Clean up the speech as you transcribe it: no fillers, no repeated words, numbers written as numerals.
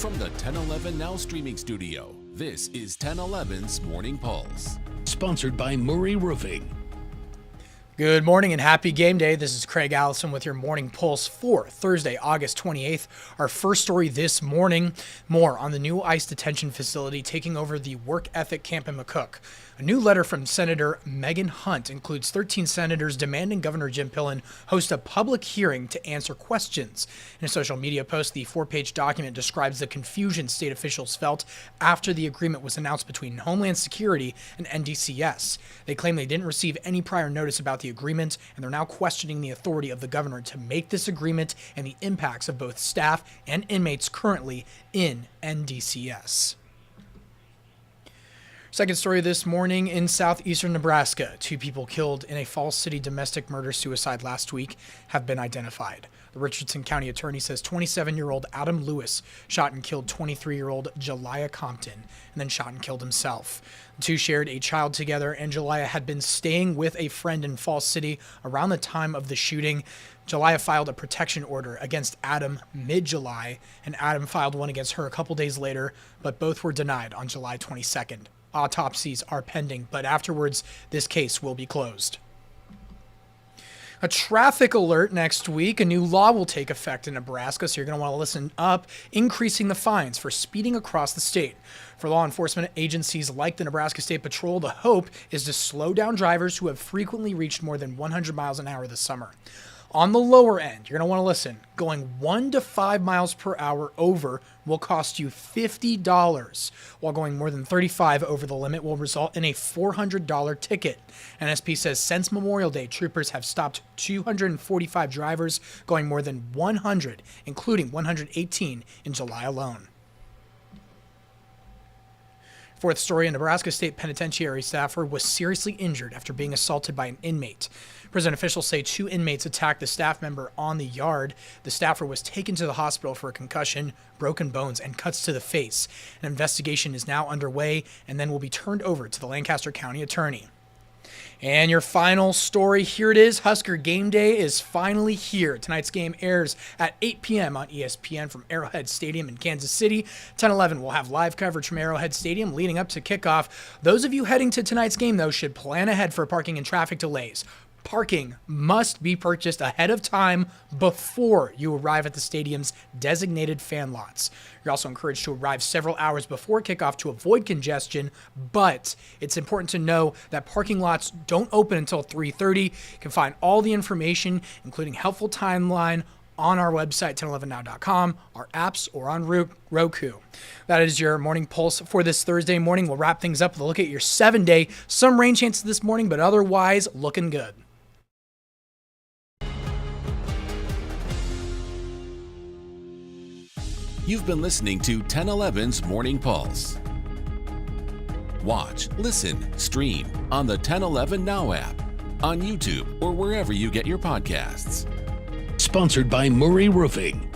From the 1011 Now streaming studio, this is 1011's Morning Pulse. Sponsored by Murray Roofing. Good morning and happy game day. This is Craig Allison with your Morning Pulse for Thursday, August 28th. Our first story this morning, more on the new ICE detention facility taking over the work ethic camp in McCook. A new letter from Senator Megan Hunt includes 13 senators demanding Governor Jim Pillen host a public hearing to answer questions. In a social media post, the 4-page document describes the confusion state officials felt after the agreement was announced between Homeland Security and NDCS. They claim they didn't receive any prior notice about the agreement, and they're now questioning the authority of the governor to make this agreement and the impacts of both staff and inmates currently in NDCS. Second story this morning in southeastern Nebraska. 2 people killed in a Falls City domestic murder-suicide last week have been identified. The Richardson County Attorney says 27-year-old Adam Lewis shot and killed 23-year-old Jeliah Compton and then shot and killed himself. The two shared a child together, and Jeliah had been staying with a friend in Falls City around the time of the shooting. Jeliah filed a protection order against Adam mid-July, and Adam filed one against her a couple days later, but both were denied on July 22nd. Autopsies are pending, but afterwards, this case will be closed. A traffic alert next week. A new law will take effect in Nebraska, so you're going to want to listen up, increasing the fines for speeding across the state. For law enforcement agencies like the Nebraska State Patrol, the hope is to slow down drivers who have frequently reached more than 100 miles an hour this summer. On the lower end, you're going to want to listen. Going 1 to 5 miles per hour over will cost you $50, while going more than 35 over the limit will result in a $400 ticket. NSP says since Memorial Day, troopers have stopped 245 drivers going more than 100, including 118 in July alone. Fourth story, a Nebraska State Penitentiary staffer was seriously injured after being assaulted by an inmate. Prison officials say 2 inmates attacked the staff member on the yard. The staffer was taken to the hospital for a concussion, broken bones, and cuts to the face. An investigation is now underway and then will be turned over to the Lancaster County Attorney. And your final story, here it is. Husker Game Day is finally here. Tonight's game airs at 8 p.m. on ESPN from Arrowhead Stadium in Kansas City. 10-11 will have live coverage from Arrowhead Stadium leading up to kickoff. Those of you heading to tonight's game, though, should plan ahead for parking and traffic delays. Parking must be purchased ahead of time before you arrive at the stadium's designated fan lots. You're also encouraged to arrive several hours before kickoff to avoid congestion, but it's important to know that parking lots don't open until 3:30. You can find all the information, including helpful timeline, on our website, 1011now.com, our apps, or on Roku. That is your Morning Pulse for this Thursday morning. We'll wrap things up with a look at your 7-day. Some rain chances this morning, but otherwise looking good. You've been listening to 1011's Morning Pulse. Watch, listen, stream on the 1011 Now app, on YouTube, or wherever you get your podcasts. Sponsored by Murray Roofing.